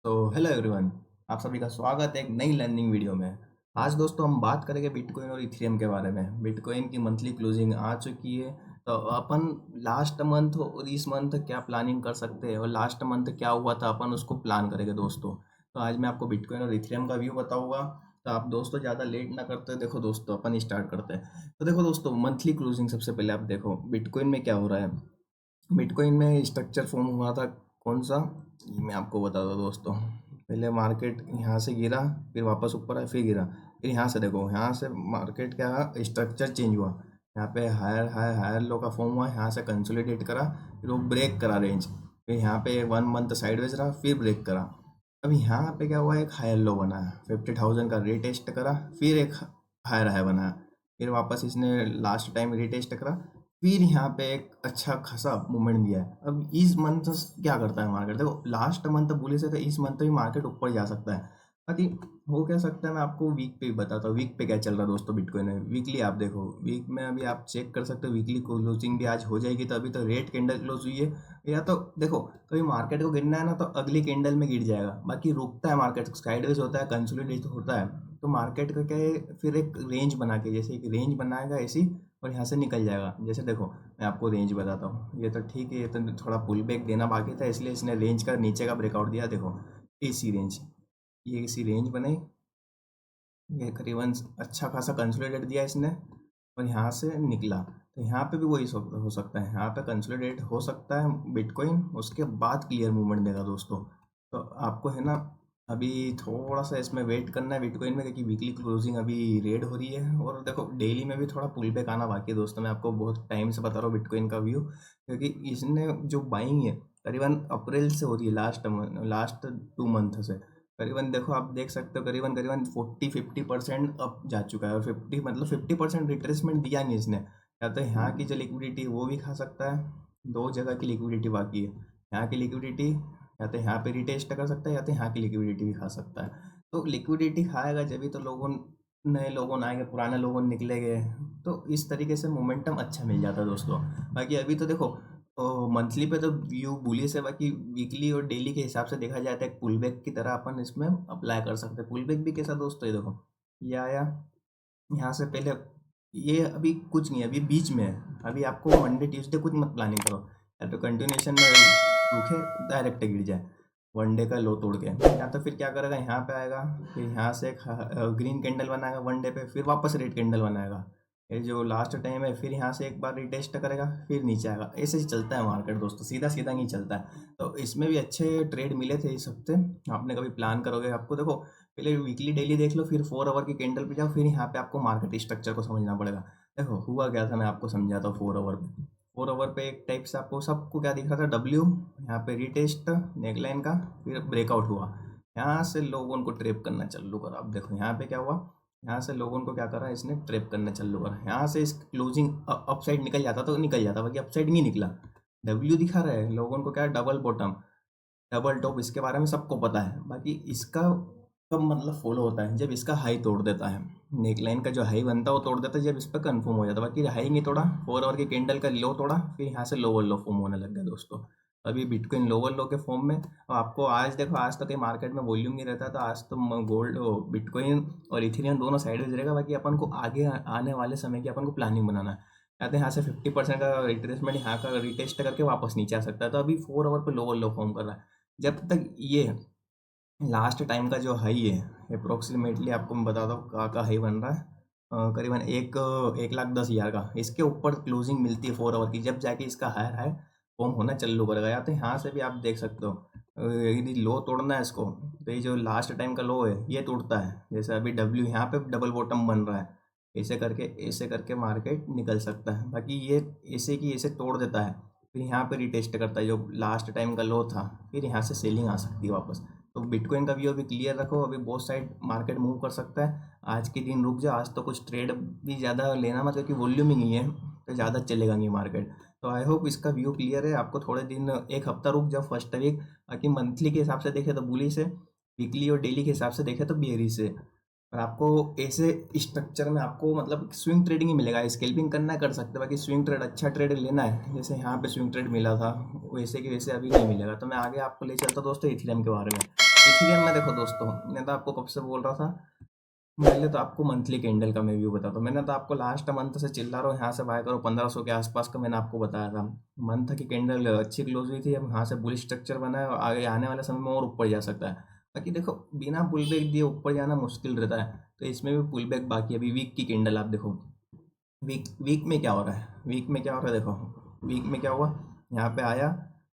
तो hello everyone, आप सभी का स्वागत है एक नई लर्निंग वीडियो में। आज दोस्तों हम बात करेंगे बिटकॉइन और इथेरियम के बारे में। बिटकॉइन की मंथली क्लोजिंग आ चुकी है, तो अपन लास्ट मंथ और इस मंथ क्या प्लानिंग कर सकते हैं और लास्ट मंथ क्या हुआ था अपन उसको प्लान करेंगे दोस्तों। तो आज मैं आपको बिटकॉइन और इथेरियम का व्यू बताऊंगा। तो आप दोस्तों ज़्यादा लेट ना करते, देखो दोस्तों अपन स्टार्ट करते हैं। तो देखो दोस्तों, मंथली क्लोजिंग सबसे पहले आप देखो बिटकॉइन में क्या हो रहा है। बिटकॉइन में स्ट्रक्चर फॉर्म हुआ था कौन सा, ये मैं आपको बता दूँ दोस्तों। पहले मार्केट यहाँ से गिरा, फिर वापस ऊपर आया, फिर गिरा, फिर यहाँ से देखो, यहाँ से मार्केट क्या स्ट्रक्चर चेंज हुआ। यहाँ पे हायर हाई हायर लो का फॉर्म हुआ, यहाँ से कंसोलिडेट करा, फिर वो ब्रेक करा रेंज, फिर यहाँ पे 1 मंथ साइडवेज रहा, फिर ब्रेक करा। अब यहाँ पे क्या हुआ, एक हायर लो बनाया, 50,000 का रीटेस्ट करा, फिर एक हायर हाई बनाया, फिर वापस इसने लास्ट टाइम रीटेस्ट करा, फिर यहाँ पे एक अच्छा खासा मूवमेंट दिया है। अब इस मंथ क्या करता है मार्केट, देखो लास्ट मंथ बुलिश है, तो इस मंथ भी मार्केट ऊपर जा सकता है। बाकी हो क्या सकता है, मैं आपको वीक पे भी बताता हूँ। वीक पे क्या चल रहा है दोस्तों बिटकॉइन में। वीकली आप देखो, वीक में अभी आप चेक कर सकते हो, वीकली क्लोजिंग भी आज हो जाएगी। तो अभी तो रेड कैंडल क्लोज हुई है, या तो देखो कभी मार्केट को गिरना है ना, तो अगली कैंडल में गिर जाएगा। बाकी रुकता है मार्केट, साइडवेज होता है, कंसोलिडेट होता है। तो मार्केट का क्या है, फिर एक रेंज बना के, जैसे एक रेंज बनाएगा ऐसी, और यहाँ से निकल जाएगा। जैसे देखो मैं आपको रेंज बताता हूँ, ये तो ठीक है, ये तो थोड़ा पुल बैक देना बाकी था, इसलिए इसने रेंज का नीचे का ब्रेकआउट दिया। देखो एसी रेंज, ये इसी रेंज बनाई, ये करीबन अच्छा खासा कंसोलिडेट दिया इसने, और यहाँ से निकला। तो यहाँ पे भी वही हो सकता है, यहाँ पे कंसोलिडेट हो सकता है बिटकॉइन, उसके बाद क्लियर मूवमेंट देगा दोस्तों। तो आपको है ना अभी थोड़ा सा इसमें वेट करना है बिटकॉइन में, क्योंकि वीकली क्लोजिंग अभी रेड हो रही है। और देखो डेली में भी थोड़ा पुल बैक आना बाकी है दोस्तों। मैं आपको बहुत टाइम से बता रहा हूँ बिटकॉइन का व्यू, क्योंकि इसने जो बाइंग है करीबन अप्रैल से हो रही है, लास्ट 2 मंथ से। करीबन देखो आप देख सकते हो, करीबन करीबन 40-50% अप जा चुका है। और 50% रिट्रेसमेंट दिया नहीं इसने। या तो यहाँ की जो लिक्विडिटी है वो भी खा सकता है, दो जगह की लिक्विडिटी बाकी है। यहाँ की लिक्विडिटी या तो यहाँ पे रिटेस्ट कर सकता है, या तो यहाँ की लिक्विडिटी भी खा सकता है। तो लिक्विडिटी खाएगा जब भी तो लोगों, नए लोगों आएंगे, पुराने लोगों निकलेंगे। तो इस तरीके से मोमेंटम अच्छा मिल जाता है दोस्तों। बाकी अभी तो देखो मंथली पे तो व्यू बुलिश है, बाकी वीकली और डेली के हिसाब से देखा जाए तो एक पुल बैक की तरह अपन इसमें अप्लाई कर सकते हैं। पुल बैक भी कैसा दोस्तों, ये देखो ये आया, यहाँ से पहले ये अभी कुछ नहीं है, अभी बीच में है। अभी आपको मंडे ट्यूसडे कुछ मत प्लानिंग करो, या तो कंटिन्यूएशन में रुके, डायरेक्ट गिर जाए वन डे का लो तोड़ के। या तो फिर क्या करेगा, यहाँ पे आएगा, फिर यहाँ से एक ग्रीन कैंडल बनाएगा वन डे पे, फिर वापस रेड कैंडल बनाएगा, ये जो लास्ट टाइम है, फिर यहाँ से एक बार रिटेस्ट करेगा, फिर नीचे आएगा। ऐसे ही चलता है मार्केट दोस्तों, सीधा सीधा नहीं चलता है। तो इसमें भी अच्छे ट्रेड मिले थे इस हफ्ते। आपने कभी प्लान करोगे, आपको देखो पहले वीकली डेली देख लो, फिर 4 आवर की कैंडल पे जाओ, फिर यहाँ पे आपको मार्केट स्ट्रक्चर को समझना पड़ेगा। देखो हुआ क्या था, मैं आपको समझाता हूँ। 4 आवर पे, 4 आवर पे एक टाइप से आपको सबको क्या दिख रहा था, डब्ल्यू, यहाँ पे रिटेस्ट नेकलाइन का, फिर ब्रेकआउट हुआ, यहाँ से लोगों को ट्रेप करना चालू करा। अब देखो यहाँ पे क्या हुआ, यहाँ से लोगों को क्या करा, इसने ट्रेप करना चालू करा। यहाँ से इस क्लोजिंग अपसाइड निकल जाता तो निकल जाता, बाकी अपसाइड नहीं निकला। डब्ल्यू दिखा रहा है लोगों को, क्या डबल बॉटम डबल टॉप, इसके बारे में सबको पता है। बाकी इसका कब मतलब फॉलो होता है, जब इसका हाई तोड़ देता है। नेकलाइन का जो हाई बनता है वो तोड़ देता है जब इस पर कन्फर्म हो जाता है। बाकी हाई नहीं तोड़ा, 4 आवर की कैंडल का लो तोड़ा, फिर यहाँ से लोअर लो फॉर्म होने लग गया दोस्तों। अभी बिटकॉइन लोअर लो के फॉर्म में। और आपको आज देखो, आज तो कहीं मार्केट में वॉल्यूम नहीं रहता, तो आज तो गोल्ड, बिटकॉइन और इथेरियम दोनों साइड रहेगा। बाकी अपन को आगे आने वाले समय की अपन को प्लानिंग बनाना है। या तो यहाँ से 50% का रिट्रेसमेंट, यहाँ का रिटेस्ट करके वापस नीचे आ सकता है। तो अभी 4 आवर पे लोअर लो फॉर्म कर रहा है। जब तक ये लास्ट टाइम का जो हाई है, अप्रोक्सीमेटली आपको मैं बताता हूँ का हाई बन रहा है, करीबन 1,10,000 का, इसके ऊपर क्लोजिंग मिलती है 4 आवर की, जब जाके इसका हायर हाई फॉर्म होना चालू करेगा। या तो यहाँ से भी आप देख सकते हो, यदि लो तोड़ना है इसको, तो ये जो लास्ट टाइम का लो है ये टूटता है। जैसे अभी डब्ल्यू यहाँ पे डबल बॉटम बन रहा है, ऐसे करके मार्केट निकल सकता है। बाकी ये ऐसे की ऐसे तोड़ देता है, फिर यहाँ पे रिटेस्ट करता है जो लास्ट टाइम का लो था, फिर यहाँ से सेलिंग आ सकती है वापस। तो बिटकॉइन का व्यू अभी क्लियर रखो, अभी बहुत साइड मार्केट मूव कर सकता है। आज के दिन रुक जाओ, आज तो कुछ ट्रेड भी ज़्यादा लेना मत, क्योंकि वॉल्यूम ही नहीं है, तो ज़्यादा चलेगा नहीं मार्केट। तो आई होप इसका व्यू क्लियर है आपको। थोड़े दिन, एक हफ्ता रुक जाओ, फर्स्ट वीक। बाकी मंथली के हिसाब से देखें तो बुलिश है, वीकली और डेली के हिसाब से देखें तो बेयरिश है। और आपको ऐसे स्ट्रक्चर में आपको मतलब स्विंग ट्रेडिंग ही मिलेगा। स्केल्पिंग करना है कर सकते हैं, बाकी स्विंग ट्रेड, अच्छा ट्रेड लेना है, जैसे यहाँ पे स्विंग ट्रेड मिला था, वैसे कि वैसे अभी नहीं मिलेगा। तो मैं आगे आपको ले चलता दोस्तों इथेरियम के बारे में। इथेरियम में देखो दोस्तों, मैं तो आपको कब से बोल रहा था, पहले तो आपको मंथली कैंडल का मैं व्यू बताता हूँ। मैंने तो आपको लास्ट मंथ से चिल्ला रहा हूँ यहाँ से बाय करो 1500 के आसपास का, मैंने आपको बताया था। मंथ की कैंडल अच्छी क्लोज हुई थी, अब यहाँ से बुल स्ट्रक्चर बना है और आगे आने वाले समय में और ऊपर जा सकता है। बाकी देखो बिना पुल बैक दिए ऊपर जाना मुश्किल रहता है, तो इसमें भी पुल बैक बाकी है। अभी वीक की कैंडल आप देखो, वीक वीक में क्या हो रहा है, वीक में क्या हो रहा है देखो। वीक में क्या हुआ, यहाँ पे आया,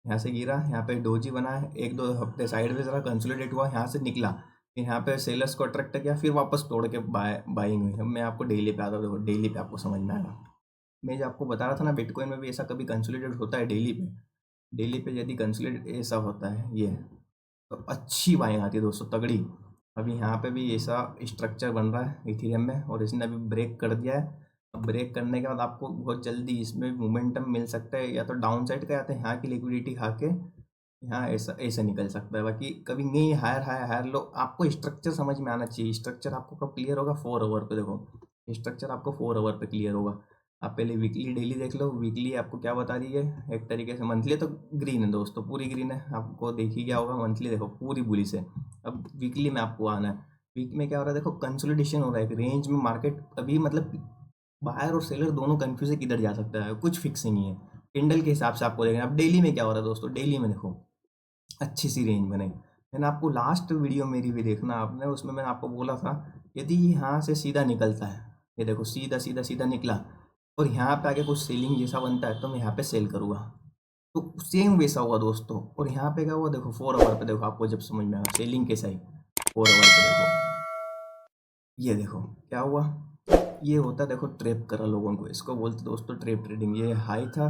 यहाँ से गिरा, यहाँ पे डोजी बना है, एक दो हफ्ते साइडवेज रहा, कंसोलिडेट हुआ, यहाँ से निकला, फिर यहाँ पे सेलर्स को अट्रैक्ट किया, फिर वापस तोड़ के बाइंग हुई। अब मैं आपको डेली पे आता हूँ, देखो डेली पे आपको समझ में आएगा। मैं जो आपको बता रहा था ना, बिटकॉइन में भी ऐसा कभी कंसोलिडेट होता है डेली पे। डेली पे यदि कंसोलिडेट ऐसा होता है ये, तो अच्छी बाइंग आती है दोस्तों, तगड़ी। अभी यहाँ पे भी ऐसा स्ट्रक्चर बन रहा है इथेरियम में, और इसने अभी ब्रेक कर दिया है। अब ब्रेक करने के बाद आपको बहुत जल्दी इसमें मोमेंटम मिल सकता है, या तो डाउन साइड का, या तो यहाँ की लिक्विडिटी खा के यहाँ ऐसा ऐसे निकल सकता है। बाकी कभी नहीं हायर हायर हायर लो, आपको स्ट्रक्चर समझ में आना चाहिए। स्ट्रक्चर आपको कब क्लियर होगा, 4 आवर पे देखो, स्ट्रक्चर आपको 4 आवर पे क्लियर होगा। आप पहले वीकली डेली देख लो, वीकली आपको क्या बता रही है एक तरीके से। मंथली तो ग्रीन है दोस्तों, पूरी ग्रीन है, आपको देख ही क्या होगा। मंथली देखो पूरी बुली से, अब वीकली में आपको आना है। वीक में क्या हो रहा है देखो, कंसोलिडेशन हो रहा है एक रेंज में, मार्केट अभी मतलब बायर और सेलर दोनों कंफ्यूज है किधर जा सकता है, कुछ फिक्स नहीं है। कैंडल के हिसाब से आपको देखना। अब डेली में क्या हो रहा है दोस्तों, डेली में देखो अच्छी सी रेंज बनाई। मैंने आपको लास्ट वीडियो मेरी भी देखना आपने, उसमें मैंने आपको बोला था यदि यहाँ से सीधा निकलता है, ये देखो सीधा सीधा सीधा निकला, और यहाँ पे आगे कुछ सेलिंग जैसा बनता है, तो मैं यहाँ पे सेल करूँगा। तो सेम वैसा हुआ दोस्तों। और यहाँ पे क्या हुआ देखो, 4 आवर पे देखो, आपको जब समझ में आएगा सेलिंग कैसा ही। 4 आवर पे देखो, ये देखो क्या हुआ। ये होता है देखो, ट्रैप करा लोगों को, इसको बोलते दोस्तों ट्रैप ट्रेडिंग। ये हाई था,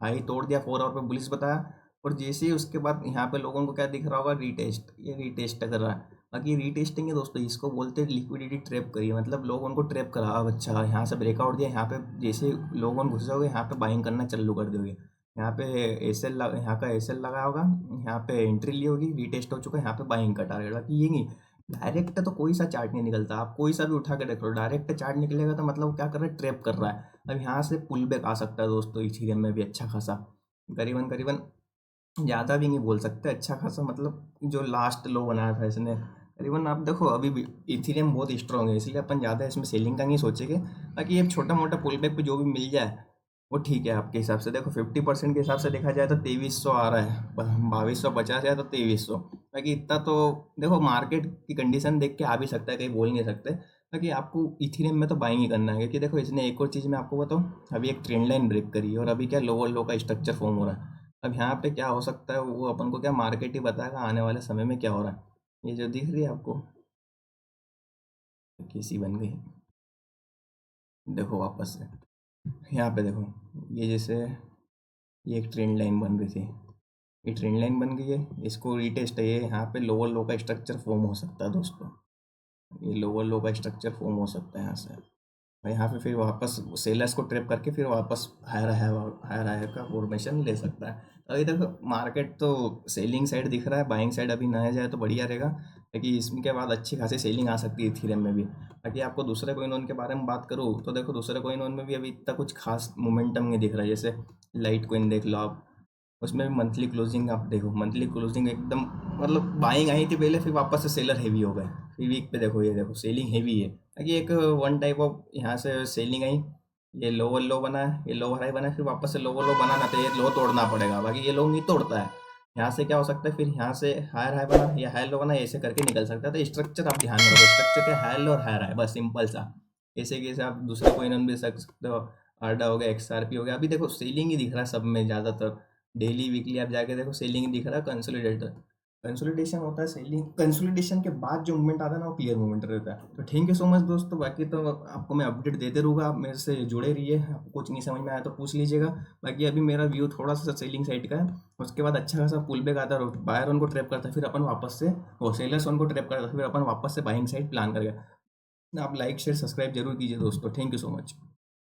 हाई तोड़ दिया, 4 आवर पे बुलिस बताया, और जैसे ही उसके बाद यहाँ पे लोगों को क्या दिख रहा होगा, रीटेस्ट, ये रीटेस्ट कर रहा है। बाकी रीटेस्टिंग है दोस्तों, इसको बोलते हैं लिक्विडिटी ट्रैप करिए, मतलब लोग उनको ट्रैप करा। अब अच्छा यहाँ से ब्रेकआउट दिया, यहाँ पे जैसे लोग घुस जाओगे, यहाँ पे बाइंग करना चालू कर दोगे। यहाँ पे एसएल, यहाँ का एसएल लगा होगा, यहाँ पे एंट्री ली होगी, रीटेस्ट हो चुका है, यहाँ पे बाइंग का टारगेट। बाकी ये नहीं, डायरेक्ट तो कोई सा चार्ट नहीं निकलता। आप कोई सा भी उठा के देख लो, डायरेक्ट चार्ट निकलेगा तो मतलब क्या कर रहा है, ट्रैप कर रहा है। अब यहाँ से पुल बैक आ सकता है दोस्तों इथेरियम में भी अच्छा खासा, करीबन करीबन, ज़्यादा भी नहीं बोल सकते, अच्छा खासा, मतलब जो लास्ट लो बनाया था इसने करीबन। आप देखो अभी भी इथेरियम बहुत स्ट्रॉन्ग है, इसलिए अपन ज़्यादा इसमें सेलिंग का नहीं सोचेंगे। बाकी एक छोटा मोटा पुल बैक पे जो भी मिल जाए वो ठीक है आपके हिसाब से। देखो 50% के हिसाब से देखा जाए तो 2300 आ रहा है, 2250 है तो 2300। बाकी इतना तो देखो, मार्केट की कंडीशन देख के आ भी सकता है, कहीं बोल नहीं सकते। बाकी आपको इथेरियम में तो बाइंग ही करना है, क्योंकि देखो इसने एक और चीज़ मैं आपको बताऊँ, अभी एक ट्रेंड लाइन ब्रेक करी है, और अभी क्या लोअर लो का स्ट्रक्चर फॉर्म हो रहा है। अब यहाँ पे क्या हो सकता है वो अपन को क्या, मार्केट ही बताएगा आने वाले समय में क्या हो रहा है। ये जो दिख रही है आपको, किसी बन गई, देखो वापस से यहाँ पे देखो, ये जैसे ये एक ट्रेंड लाइन बन रही थी, ये ट्रेंड लाइन बन गई है, इसको रीटेस्ट है, ये यहाँ पे लोअर लो का स्ट्रक्चर फॉर्म हो सकता है दोस्तों। ये लोअर लो का स्ट्रक्चर फॉर्म हो सकता है यहाँ से, और यहाँ पे फिर वापस सेलर्स को ट्रैप करके फिर वापस हायर हायर हायर का फॉर्मेशन ले सकता है। अभी तक मार्केट तो सेलिंग साइड दिख रहा है, बाइंग साइड अभी ना जाए तो बढ़िया रहेगा, क्योंकि इसके बाद अच्छी खासी सेलिंग आ सकती है इथेरियम में भी। बाकी आपको दूसरे कोइन ओन के बारे में बात करूँ तो देखो, दूसरे कोइन ओन में भी अभी इतना कुछ खास मोमेंटम नहीं दिख रहा है। जैसे लाइट कोइन देख लो आप, उसमें भी मंथली क्लोजिंग आप देखो, मंथली क्लोजिंग एकदम, मतलब बाइंग आई थी पहले, फिर वापस से सेलर हैवी हो गए। फिर वीक पे देखो, ये देखो सेलिंग हैवी है, ताकि एक वन टाइप ऑफ यहाँ से सेलिंग आई, ये लोअर लो बना है, ये लोअर हाई बना है, फिर वापस से लोअर लो बनाना, तो ये लो तोड़ना पड़ेगा। बाकी ये लो नहीं तोड़ता है। यहाँ से क्या हो सकता है, फिर यहाँ से हायर हाई बना या हायर लो बना, ऐसे करके निकल सकता है। तो स्ट्रक्चर आप ध्यान में रखो, स्ट्रक्चर क्या, हायर लो और हायर हाई, बस सिंपल सा। ऐसे कैसे आप दूसरे कोई भी सकते हो, आरडा हो गया, एक्सआरपी हो गया। अभी देखो सेलिंग ही दिख रहा है सब में ज़्यादातर, डेली वीकली आप जाके देखो सेलिंग ही दिख रहा है। कंसोलिडेटर, कंसोलिडेशन होता है, सेलिंग कंसोलिडेशन के बाद जो मूवमेंट आता है ना, वो क्लियर मूवमेंट रहता है। तो थैंक यू सो मच दोस्तों, बाकी तो आपको मैं अपडेट देते रहूँगा, आप मेरे से जुड़े रहिए। आपको कुछ नहीं समझ में आया तो पूछ लीजिएगा। बाकी अभी मेरा व्यू थोड़ा सा सेलिंग साइड का है, उसके बाद अच्छा खासा पुल बैक आता है, बायर उनको ट्रैप करता है, फिर अपन वापस से, वो सेलर्स उनको ट्रैप करता है, फिर अपन वापस से बाइंग साइड प्लान करेगा। आप लाइक शेयर सब्सक्राइब जरूर कीजिए दोस्तों, थैंक यू सो मच।